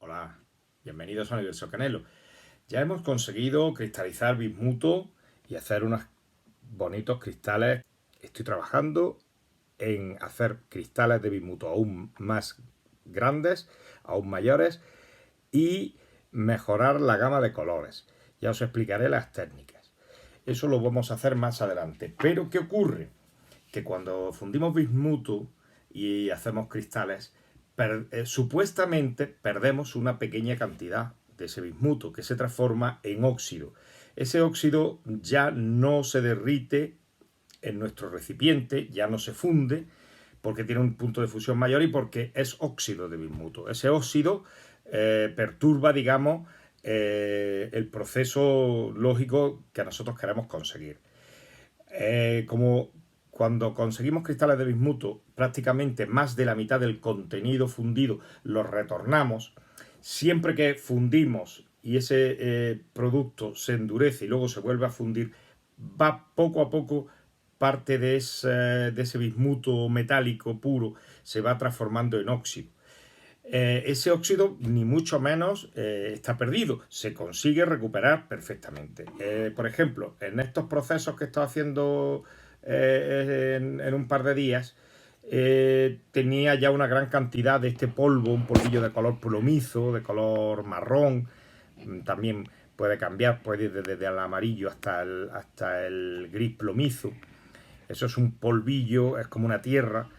Hola, bienvenidos a Universo Canelo. Ya hemos conseguido cristalizar bismuto y hacer unos bonitos cristales. Estoy trabajando en hacer cristales de bismuto aún más grandes, aún mayores y mejorar la gama de colores. Ya os explicaré las técnicas. Eso lo vamos a hacer más adelante. Pero ¿qué ocurre? Que cuando fundimos bismuto y hacemos cristales, supuestamente perdemos una pequeña cantidad de ese bismuto que se transforma en óxido. Ese óxido ya no se derrite en nuestro recipiente, ya no se funde porque tiene un punto de fusión mayor y porque es óxido de bismuto. Ese óxido perturba, digamos, el proceso lógico que nosotros queremos conseguir. Como cuando conseguimos cristales de bismuto, prácticamente más de la mitad del contenido fundido lo retornamos. Siempre que fundimos y ese producto se endurece y luego se vuelve a fundir, va poco a poco parte de ese bismuto metálico puro se va transformando en óxido. Ese óxido ni mucho menos está perdido, se consigue recuperar perfectamente. Por ejemplo, en estos procesos que estoy haciendo en un par de días, tenía ya una gran cantidad de este polvo, un polvillo de color plomizo, de color marrón. También puede cambiar, puede ir desde el amarillo hasta el gris plomizo. Eso es un polvillo, es como una tierra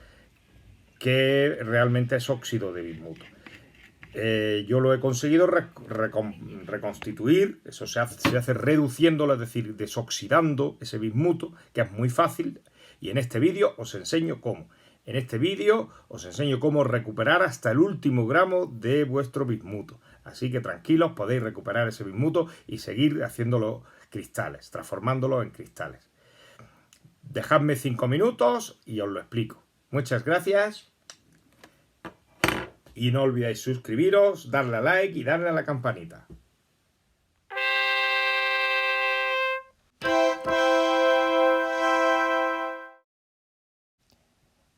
que realmente es óxido de bismuto. Yo lo he conseguido reconstituir, eso se hace reduciéndolo, es decir, desoxidando ese bismuto, que es muy fácil, y en este vídeo os enseño cómo. En este vídeo os enseño cómo recuperar hasta el último gramo de vuestro bismuto. Así que tranquilos, podéis recuperar ese bismuto y seguir haciéndolo cristales, transformándolo en cristales. Dejadme 5 minutos y os lo explico. Muchas gracias. Y no olvidéis suscribiros, darle a like y darle a la campanita.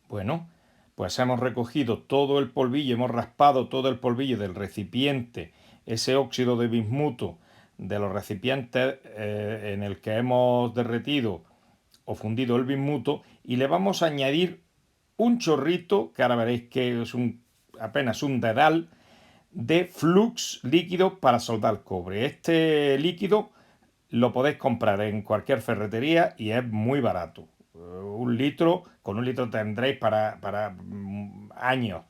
Bueno, pues hemos recogido todo el polvillo, hemos raspado todo el polvillo del recipiente, ese óxido de bismuto de los recipientes en el que hemos derretido o fundido el bismuto, y le vamos a añadir un chorrito, que ahora veréis que es apenas un dedal, de flux líquido para soldar cobre. Este líquido lo podéis comprar en cualquier ferretería y es muy barato. Con un litro tendréis para años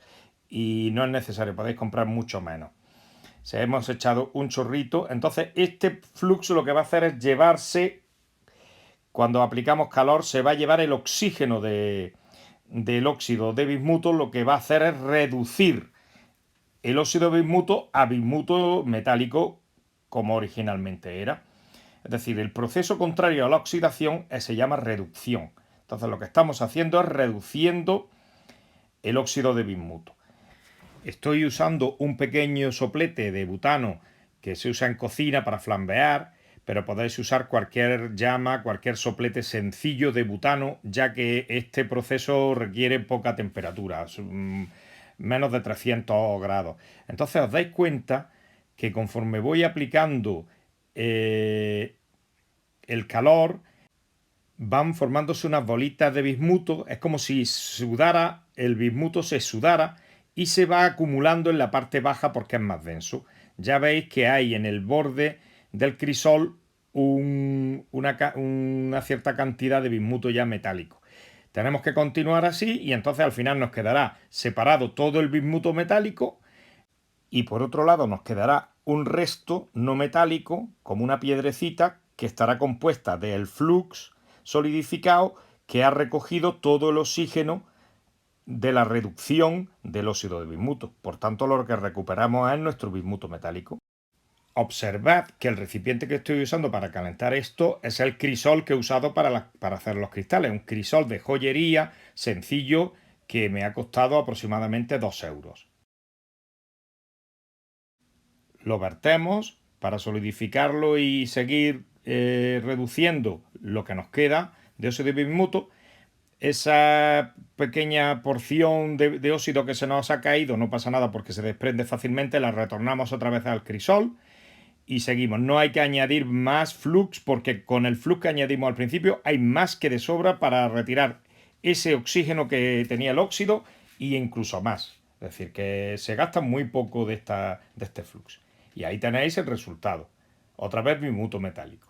y no es necesario, podéis comprar mucho menos. Si hemos echado un chorrito, entonces este flux lo que va a hacer es llevarse, cuando aplicamos calor, se va a llevar el oxígeno del óxido de bismuto, lo que va a hacer es reducir el óxido de bismuto a bismuto metálico como originalmente era. Es decir, el proceso contrario a la oxidación se llama reducción. Entonces lo que estamos haciendo es reduciendo el óxido de bismuto. Estoy usando un pequeño soplete de butano que se usa en cocina para flambear, pero podéis usar cualquier llama, cualquier soplete sencillo de butano, ya que este proceso requiere poca temperatura, menos de 300 grados. Entonces os dais cuenta que conforme voy aplicando el calor, van formándose unas bolitas de bismuto, es como si sudara, el bismuto se sudara y se va acumulando en la parte baja porque es más denso. Ya veis que hay en el borde del crisol una cierta cantidad de bismuto ya metálico. Tenemos que continuar así y entonces al final nos quedará separado todo el bismuto metálico y por otro lado nos quedará un resto no metálico, como una piedrecita, que estará compuesta del flux solidificado que ha recogido todo el oxígeno de la reducción del óxido de bismuto. Por tanto, lo que recuperamos es nuestro bismuto metálico. Observad que el recipiente que estoy usando para calentar esto es el crisol que he usado para hacer los cristales. Un crisol de joyería sencillo que me ha costado aproximadamente 2 euros. Lo vertemos para solidificarlo y seguir reduciendo lo que nos queda de óxido de bismuto. esa pequeña porción de óxido que se nos ha caído no pasa nada porque se desprende fácilmente, la retornamos otra vez al crisol y seguimos. No hay que añadir más flux porque con el flux que añadimos al principio hay más que de sobra para retirar ese oxígeno que tenía el óxido e incluso más. Es decir, que se gasta muy poco de este flux. Y ahí tenéis el resultado. Otra vez bismuto metálico.